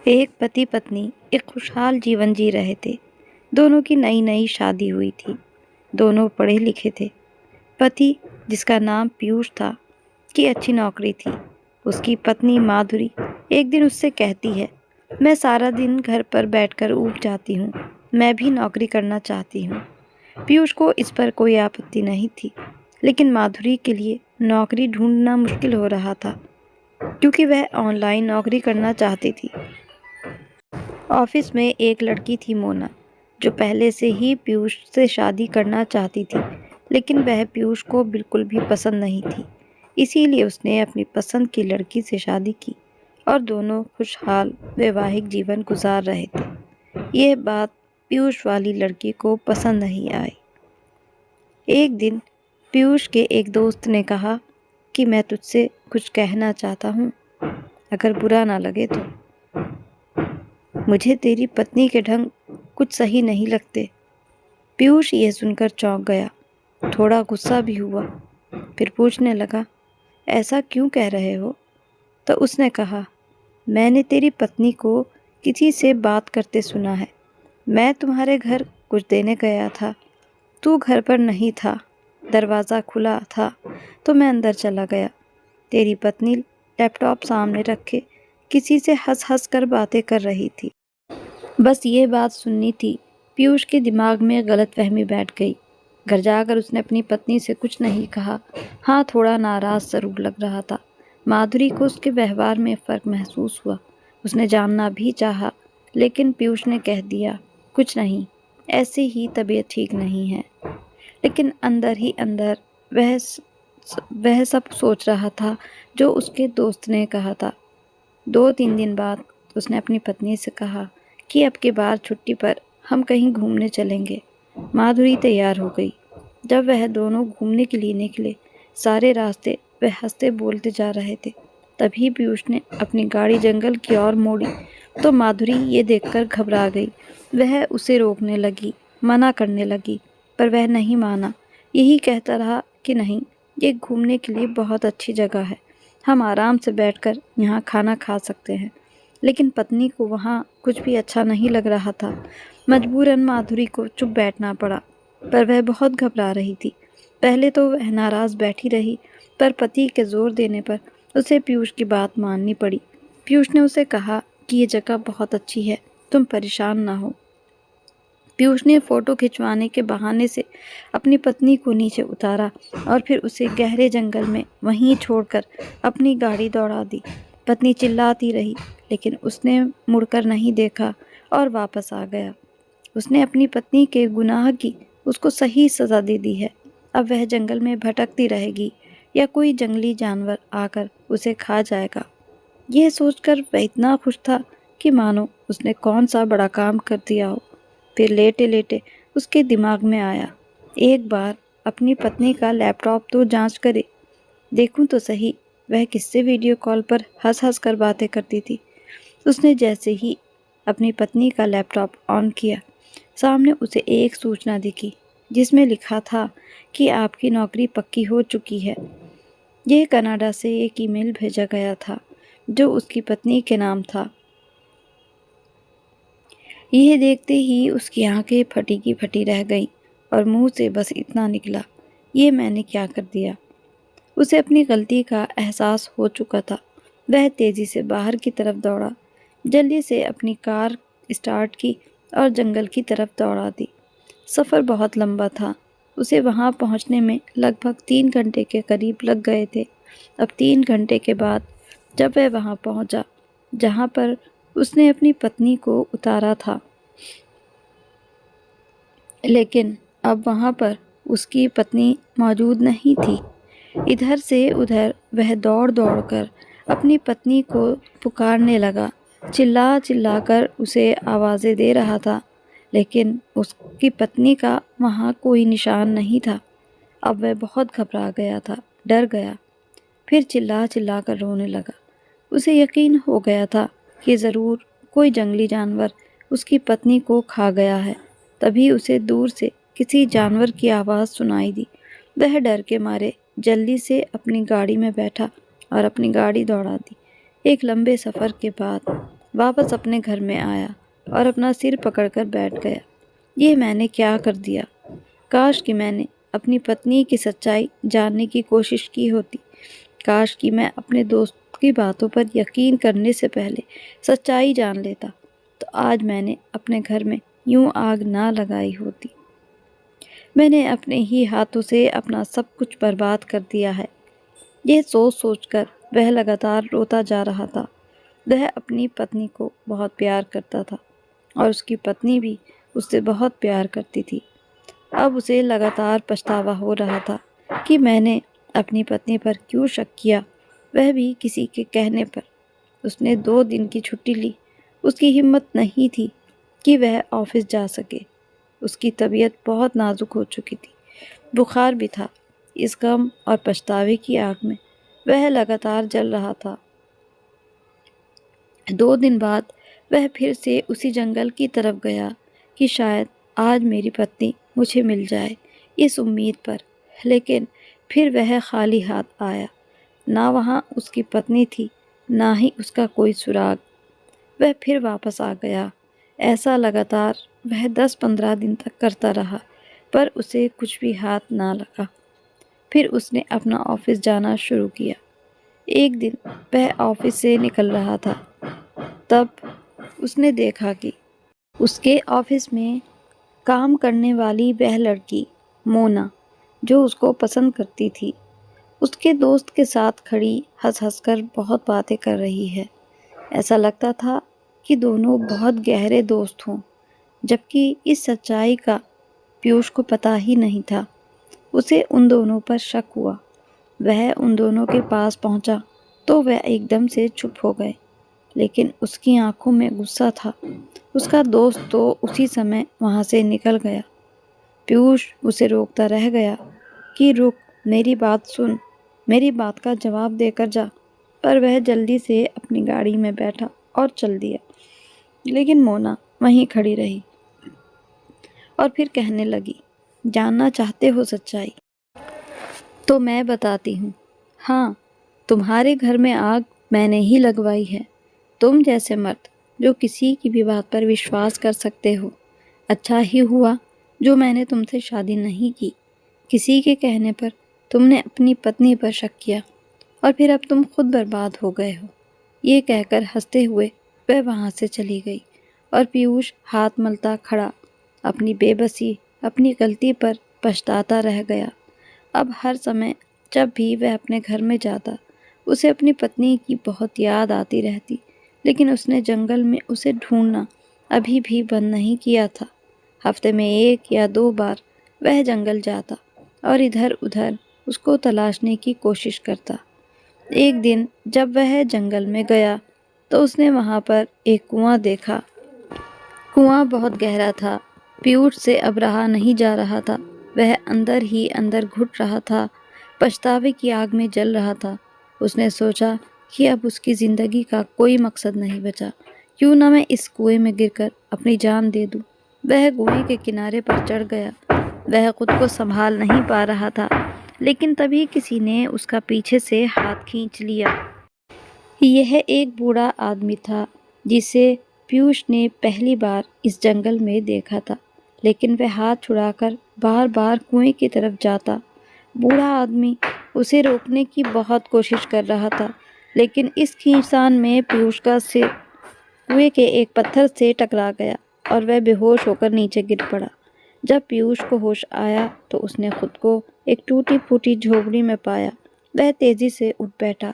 एक पति पत्नी एक खुशहाल जीवन जी रहे थे। दोनों की नई नई शादी हुई थी। दोनों पढ़े लिखे थे। पति, जिसका नाम पीयूष था, की अच्छी नौकरी थी। उसकी पत्नी माधुरी एक दिन उससे कहती है, मैं सारा दिन घर पर बैठकर ऊब जाती हूँ, मैं भी नौकरी करना चाहती हूँ। पीयूष को इस पर कोई आपत्ति नहीं थी, लेकिन माधुरी के लिए नौकरी ढूंढना मुश्किल हो रहा था, क्योंकि वह ऑनलाइन नौकरी करना चाहती थी। ऑफिस में एक लड़की थी, मोना, जो पहले से ही पीयूष से शादी करना चाहती थी, लेकिन वह पीयूष को बिल्कुल भी पसंद नहीं थी। इसीलिए उसने अपनी पसंद की लड़की से शादी की और दोनों खुशहाल वैवाहिक जीवन गुजार रहे थे। यह बात पीयूष वाली लड़की को पसंद नहीं आई। एक दिन पीयूष के एक दोस्त ने कहा कि मैं तुझसे कुछ कहना चाहता हूँ, अगर बुरा ना लगे तो। मुझे तेरी पत्नी के ढंग कुछ सही नहीं लगते। पीयूष ये सुनकर चौंक गया, थोड़ा गुस्सा भी हुआ। फिर पूछने लगा, ऐसा क्यों कह रहे हो? तो उसने कहा, मैंने तेरी पत्नी को किसी से बात करते सुना है। मैं तुम्हारे घर कुछ देने गया था, तू घर पर नहीं था। दरवाज़ा खुला था तो मैं अंदर चला गया। तेरी पत्नी लैपटॉप सामने रखे किसी से हंस हंस कर बातें कर रही थी। बस ये बात सुननी थी। पीयूष के दिमाग में गलतफहमी बैठ गई। घर जाकर उसने अपनी पत्नी से कुछ नहीं कहा। हाँ, थोड़ा नाराज़ ज़रूर लग रहा था। माधुरी को उसके व्यवहार में फ़र्क महसूस हुआ। उसने जानना भी चाहा, लेकिन पीयूष ने कह दिया, कुछ नहीं, ऐसे ही तबीयत ठीक नहीं है। लेकिन अंदर ही अंदर वह सब सोच रहा था जो उसके दोस्त ने कहा था। 2-3 दिन बाद उसने अपनी पत्नी से कहा कि अब की बार छुट्टी पर हम कहीं घूमने चलेंगे। माधुरी तैयार हो गई। जब वह दोनों घूमने के लिए निकले, सारे रास्ते वह हंसते बोलते जा रहे थे। तभी पीयूष ने अपनी गाड़ी जंगल की ओर मोड़ी तो माधुरी ये देखकर घबरा गई। वह उसे रोकने लगी, मना करने लगी, पर वह नहीं माना। यही कहता रहा कि नहीं, ये घूमने के लिए बहुत अच्छी जगह है, हम आराम से बैठकर यहाँ खाना खा सकते हैं। लेकिन पत्नी को वहाँ कुछ भी अच्छा नहीं लग रहा था। मजबूरन माधुरी को चुप बैठना पड़ा, पर वह बहुत घबरा रही थी। पहले तो वह नाराज़ बैठी रही, पर पति के जोर देने पर उसे पीयूष की बात माननी पड़ी। पीयूष ने उसे कहा कि ये जगह बहुत अच्छी है, तुम परेशान ना हो। पीयूष ने फ़ोटो खिंचवाने के बहाने से अपनी पत्नी को नीचे उतारा और फिर उसे गहरे जंगल में वहीं छोड़कर अपनी गाड़ी दौड़ा दी। पत्नी चिल्लाती रही, लेकिन उसने मुड़कर नहीं देखा और वापस आ गया। उसने अपनी पत्नी के गुनाह की उसको सही सज़ा दे दी है। अब वह जंगल में भटकती रहेगी या कोई जंगली जानवर आकर उसे खा जाएगा। यह सोचकर वह इतना खुश था कि मानो उसने कौन सा बड़ा काम कर दिया हो। फिर लेटे लेटे उसके दिमाग में आया, एक बार अपनी पत्नी का लैपटॉप तो जांच करे, देखूं तो सही वह किससे वीडियो कॉल पर हंस हंस कर बातें करती थी। उसने जैसे ही अपनी पत्नी का लैपटॉप ऑन किया, सामने उसे एक सूचना दिखी जिसमें लिखा था कि आपकी नौकरी पक्की हो चुकी है। यह कनाडा से एक ईमेल भेजा गया था जो उसकी पत्नी के नाम था। यह देखते ही उसकी आंखें फटी की फटी रह गईं और मुंह से बस इतना निकला, ये मैंने क्या कर दिया। उसे अपनी गलती का एहसास हो चुका था। वह तेज़ी से बाहर की तरफ दौड़ा, जल्दी से अपनी कार स्टार्ट की और जंगल की तरफ दौड़ा दी। सफ़र बहुत लंबा था। उसे वहां पहुंचने में लगभग 3 घंटे के करीब लग गए थे। अब 3 घंटे के बाद जब वह वहां पहुंचा जहां पर उसने अपनी पत्नी को उतारा था, लेकिन अब वहां पर उसकी पत्नी मौजूद नहीं थी। इधर से उधर वह दौड़ दौड़ कर अपनी पत्नी को पुकारने लगा, चिल्ला चिल्ला कर उसे आवाज़ें दे रहा था, लेकिन उसकी पत्नी का वहाँ कोई निशान नहीं था। अब वह बहुत घबरा गया था, डर गया। फिर चिल्ला चिल्ला कर रोने लगा। उसे यकीन हो गया था कि ज़रूर कोई जंगली जानवर उसकी पत्नी को खा गया है। तभी उसे दूर से किसी जानवर की आवाज़ सुनाई दी। वह डर के मारे जल्दी से अपनी गाड़ी में बैठा और अपनी गाड़ी दौड़ा दी। एक लंबे सफ़र के बाद वापस अपने घर में आया और अपना सिर पकड़कर बैठ गया। ये मैंने क्या कर दिया? काश कि मैंने अपनी पत्नी की सच्चाई जानने की कोशिश की होती। काश कि मैं अपने दोस्त की बातों पर यकीन करने से पहले सच्चाई जान लेता, तो आज मैंने अपने घर में यूं आग ना लगाई होती। मैंने अपने ही हाथों से अपना सब कुछ बर्बाद कर दिया है। यह सोच सोचकर वह लगातार रोता जा रहा था। वह अपनी पत्नी को बहुत प्यार करता था और उसकी पत्नी भी उससे बहुत प्यार करती थी। अब उसे लगातार पछतावा हो रहा था कि मैंने अपनी पत्नी पर क्यों शक किया, वह भी किसी के कहने पर। उसने 2 दिन की छुट्टी ली। उसकी हिम्मत नहीं थी कि वह ऑफिस जा सके। उसकी तबीयत बहुत नाजुक हो चुकी थी, बुखार भी था। इस गम और पछतावे की आग में वह लगातार जल रहा था। 2 दिन बाद वह फिर से उसी जंगल की तरफ गया कि शायद आज मेरी पत्नी मुझे मिल जाए, इस उम्मीद पर। लेकिन फिर वह खाली हाथ आया। ना वहाँ उसकी पत्नी थी, ना ही उसका कोई सुराग। वह फिर वापस आ गया। ऐसा लगातार वह 10-15 दिन तक करता रहा, पर उसे कुछ भी हाथ ना लगा। फिर उसने अपना ऑफिस जाना शुरू किया। एक दिन वह ऑफिस से निकल रहा था, तब उसने देखा कि उसके ऑफिस में काम करने वाली वह लड़की मोना, जो उसको पसंद करती थी, उसके दोस्त के साथ खड़ी हंस हंस कर बहुत बातें कर रही है। ऐसा लगता था कि दोनों बहुत गहरे दोस्त हों, जबकि इस सच्चाई का पीयूष को पता ही नहीं था। उसे उन दोनों पर शक हुआ। वह उन दोनों के पास पहुंचा तो वह एकदम से चुप हो गए, लेकिन उसकी आंखों में गुस्सा था। उसका दोस्त तो उसी समय वहां से निकल गया। पीयूष उसे रोकता रह गया कि रुक, मेरी बात सुन, मेरी बात का जवाब देकर जा। पर वह जल्दी से अपनी गाड़ी में बैठा और चल दिया। लेकिन मोना वहीं खड़ी रही और फिर कहने लगी, जानना चाहते हो सच्चाई? तो मैं बताती हूँ। हाँ, तुम्हारे घर में आग मैंने ही लगवाई है। तुम जैसे मर्द जो किसी की भी बात पर विश्वास कर सकते हो। अच्छा ही हुआ जो मैंने तुमसे शादी नहीं की। किसी के कहने पर तुमने अपनी पत्नी पर शक किया और फिर अब तुम खुद बर्बाद हो गए हो। ये कहकर हंसते हुए वह वहाँ से चली गई और पीयूष हाथ मलता खड़ा, अपनी बेबसी, अपनी गलती पर पछताता रह गया। अब हर समय जब भी वह अपने घर में जाता, उसे अपनी पत्नी की बहुत याद आती रहती। लेकिन उसने जंगल में उसे ढूंढना अभी भी बंद नहीं किया था। हफ्ते में 1 या 2 बार वह जंगल जाता और इधर उधर उसको तलाशने की कोशिश करता। एक दिन जब वह जंगल में गया तो उसने वहाँ पर एक कुआं देखा। कुआं बहुत गहरा था। पीयूष से अब रहा नहीं जा रहा था। वह अंदर ही अंदर घुट रहा था, पछतावे की आग में जल रहा था। उसने सोचा कि अब उसकी ज़िंदगी का कोई मकसद नहीं बचा। क्यों ना मैं इस कुएं में गिरकर अपनी जान दे दूं। वह कुएं के किनारे पर चढ़ गया। वह खुद को संभाल नहीं पा रहा था, लेकिन तभी किसी ने उसका पीछे से हाथ खींच लिया। यह एक बूढ़ा आदमी था जिसे पीयूष ने पहली बार इस जंगल में देखा था, लेकिन वह हाथ छुड़ाकर बार बार कुएं की तरफ जाता। बूढ़ा आदमी उसे रोकने की बहुत कोशिश कर रहा था, लेकिन इस खींचतान में पीयूष का सिर कुएं के एक पत्थर से टकरा गया और वह बेहोश होकर नीचे गिर पड़ा। जब पीयूष को होश आया तो उसने खुद को एक टूटी फूटी झोपड़ी में पाया। वह तेजी से उठ बैठा।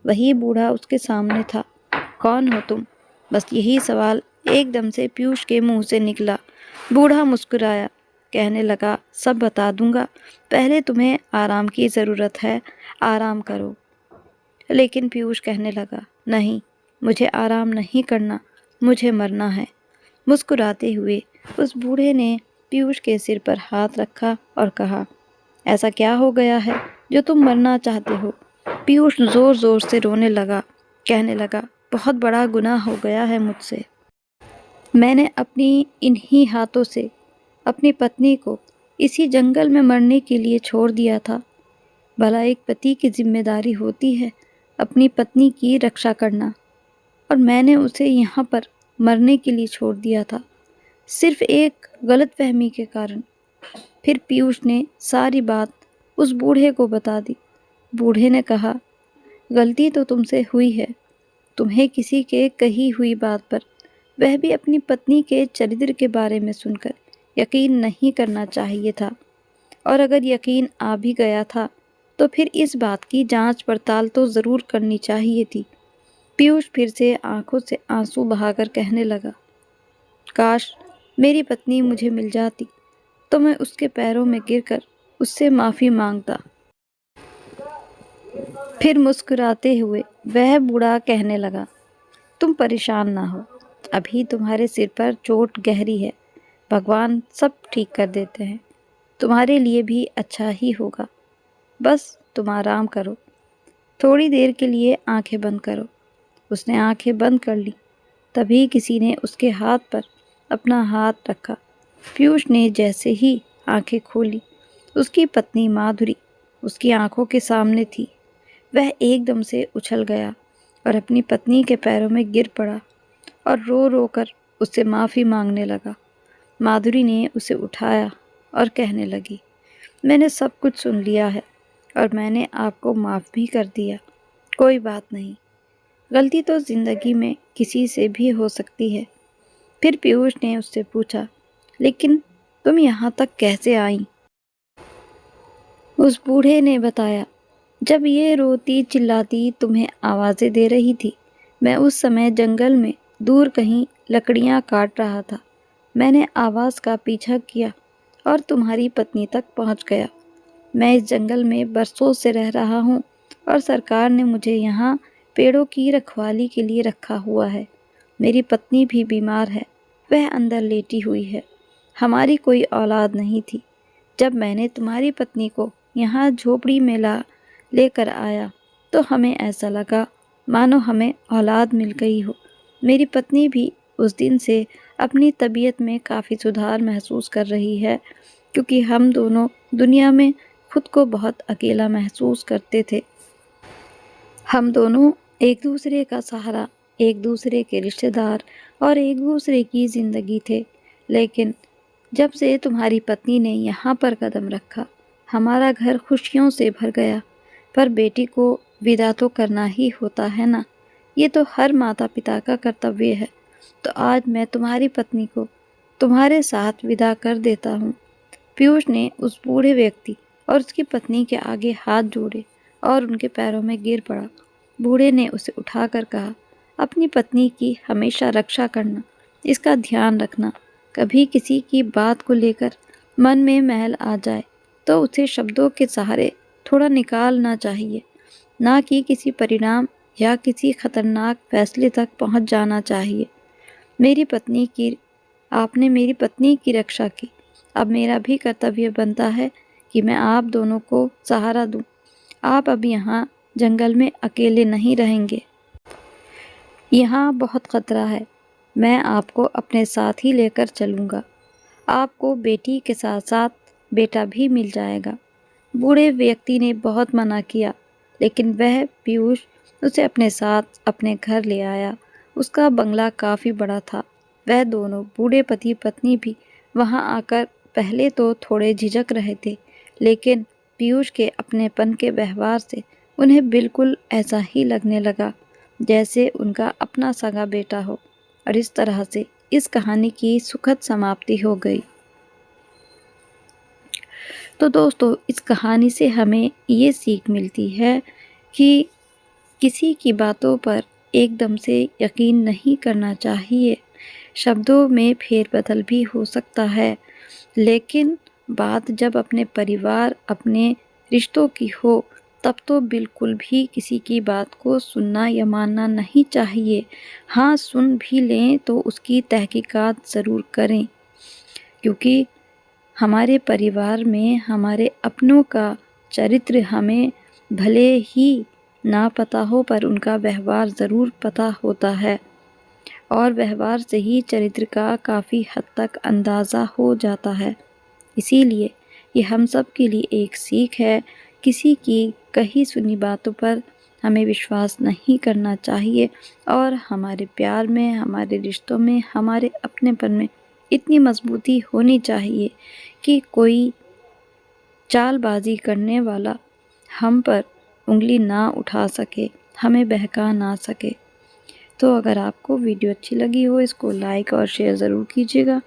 वही बूढ़ा उसके सामने था। कौन हो तुम? बस यही सवाल एकदम से पीयूष के मुंह से निकला। बूढ़ा मुस्कुराया, कहने लगा, सब बता दूंगा, पहले तुम्हें आराम की ज़रूरत है, आराम करो। लेकिन पीयूष कहने लगा, नहीं, मुझे आराम नहीं करना, मुझे मरना है। मुस्कुराते हुए उस बूढ़े ने पीयूष के सिर पर हाथ रखा और कहा, ऐसा क्या हो गया है जो तुम मरना चाहते हो? पीयूष जोर जोर से रोने लगा, कहने लगा, बहुत बड़ा गुनाह हो गया है मुझसे। मैंने अपनी इन्हीं हाथों से अपनी पत्नी को इसी जंगल में मरने के लिए छोड़ दिया था। भला एक पति की जिम्मेदारी होती है अपनी पत्नी की रक्षा करना। और मैंने उसे यहाँ पर मरने के लिए छोड़ दिया था, सिर्फ एक गलतफहमी के कारण। फिर पीयूष ने सारी बात उस बूढ़े को बता दी। बूढ़े ने कहा, गलती तो तुमसे हुई है। तुम्हें किसी के कही हुई बात पर, वह भी अपनी पत्नी के चरित्र के बारे में सुनकर, यकीन नहीं करना चाहिए था। और अगर यकीन आ भी गया था तो फिर इस बात की जांच पड़ताल तो ज़रूर करनी चाहिए थी। पीयूष फिर से आंखों से आंसू बहाकर कहने लगा, काश मेरी पत्नी मुझे मिल जाती तो मैं उसके पैरों में गिरकर उससे माफ़ी मांगता। फिर मुस्कुराते हुए वह बूढ़ा कहने लगा, तुम परेशान ना हो, अभी तुम्हारे सिर पर चोट गहरी है, भगवान सब ठीक कर देते हैं, तुम्हारे लिए भी अच्छा ही होगा। बस तुम आराम करो, थोड़ी देर के लिए आंखें बंद करो। उसने आंखें बंद कर ली। तभी किसी ने उसके हाथ पर अपना हाथ रखा। पीयूष ने जैसे ही आंखें खोली, उसकी पत्नी माधुरी उसकी आंखों के सामने थी। वह एकदम से उछल गया और अपनी पत्नी के पैरों में गिर पड़ा और रो रो कर उससे माफ़ी मांगने लगा। माधुरी ने उसे उठाया और कहने लगी, मैंने सब कुछ सुन लिया है और मैंने आपको माफ़ भी कर दिया। कोई बात नहीं, गलती तो ज़िंदगी में किसी से भी हो सकती है। फिर पीयूष ने उससे पूछा, लेकिन तुम यहाँ तक कैसे आई? उस बूढ़े ने बताया, जब ये रोती चिल्लाती तुम्हें आवाज़ें दे रही थी, मैं उस समय जंगल में दूर कहीं लकड़ियाँ काट रहा था। मैंने आवाज़ का पीछा किया और तुम्हारी पत्नी तक पहुँच गया। मैं इस जंगल में बरसों से रह रहा हूँ और सरकार ने मुझे यहाँ पेड़ों की रखवाली के लिए रखा हुआ है। मेरी पत्नी भी बीमार है, वह अंदर लेटी हुई है। हमारी कोई औलाद नहीं थी। जब मैंने तुम्हारी पत्नी को यहाँ झोपड़ी में लेकर आया तो हमें ऐसा लगा मानो हमें औलाद मिल गई हो। मेरी पत्नी भी उस दिन से अपनी तबीयत में काफ़ी सुधार महसूस कर रही है, क्योंकि हम दोनों दुनिया में खुद को बहुत अकेला महसूस करते थे। हम दोनों एक दूसरे का सहारा, एक दूसरे के रिश्तेदार और एक दूसरे की ज़िंदगी थे। लेकिन जब से तुम्हारी पत्नी ने यहाँ पर कदम रखा, हमारा घर खुशियों से भर गया। पर बेटी को विदा तो करना ही होता है ना, ये तो हर माता पिता का कर्तव्य है। तो आज मैं तुम्हारी पत्नी को तुम्हारे साथ विदा कर देता हूँ। पीयूष ने उस बूढ़े व्यक्ति और उसकी पत्नी के आगे हाथ जोड़े और उनके पैरों में गिर पड़ा। बूढ़े ने उसे उठाकर कहा, अपनी पत्नी की हमेशा रक्षा करना, इसका ध्यान रखना। कभी किसी की बात को लेकर मन में मैल आ जाए तो उसे शब्दों के सहारे थोड़ा निकालना चाहिए, ना कि किसी परिणाम या किसी खतरनाक फैसले तक पहुंच जाना चाहिए। आपने मेरी पत्नी की रक्षा की, अब मेरा भी कर्तव्य बनता है कि मैं आप दोनों को सहारा दूं। आप अब यहाँ जंगल में अकेले नहीं रहेंगे। यहाँ बहुत खतरा है, मैं आपको अपने साथ ही लेकर चलूँगा। आपको बेटी के साथ साथ बेटा भी मिल जाएगा। बूढ़े व्यक्ति ने बहुत मना किया, लेकिन वह पीयूष उसे अपने साथ अपने घर ले आया। उसका बंगला काफ़ी बड़ा था। वह दोनों बूढ़े पति पत्नी भी वहां आकर पहले तो थोड़े झिझक रहे थे, लेकिन पीयूष के अपनेपन के व्यवहार से उन्हें बिल्कुल ऐसा ही लगने लगा जैसे उनका अपना सगा बेटा हो। और इस तरह से इस कहानी की सुखद समाप्ति हो गई। तो दोस्तों, इस कहानी से हमें ये सीख मिलती है कि किसी की बातों पर एकदम से यकीन नहीं करना चाहिए। शब्दों में फेरबदल भी हो सकता है, लेकिन बात जब अपने परिवार, अपने रिश्तों की हो, तब तो बिल्कुल भी किसी की बात को सुनना या मानना नहीं चाहिए। हाँ, सुन भी लें तो उसकी तहकीकात ज़रूर करें, क्योंकि हमारे परिवार में हमारे अपनों का चरित्र हमें भले ही ना पता हो, पर उनका व्यवहार ज़रूर पता होता है और व्यवहार से ही चरित्र का काफ़ी हद तक अंदाज़ा हो जाता है। इसीलिए ये हम सब के लिए एक सीख है, किसी की कही सुनी बातों पर हमें विश्वास नहीं करना चाहिए और हमारे प्यार में, हमारे रिश्तों में, हमारे अपनेपन में इतनी मजबूती होनी चाहिए कि कोई चालबाजी करने वाला हम पर उंगली ना उठा सके, हमें बहका ना सके। तो अगर आपको वीडियो अच्छी लगी हो, इसको लाइक और शेयर ज़रूर कीजिएगा।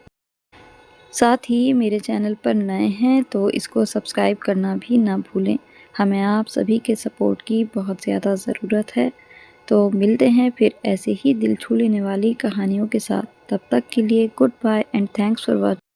साथ ही मेरे चैनल पर नए हैं तो इसको सब्सक्राइब करना भी ना भूलें। हमें आप सभी के सपोर्ट की बहुत ज़्यादा ज़रूरत है। तो मिलते हैं फिर ऐसे ही दिल छू लेने वाली कहानियों के साथ। तब तक के लिए goodbye and thanks for watching.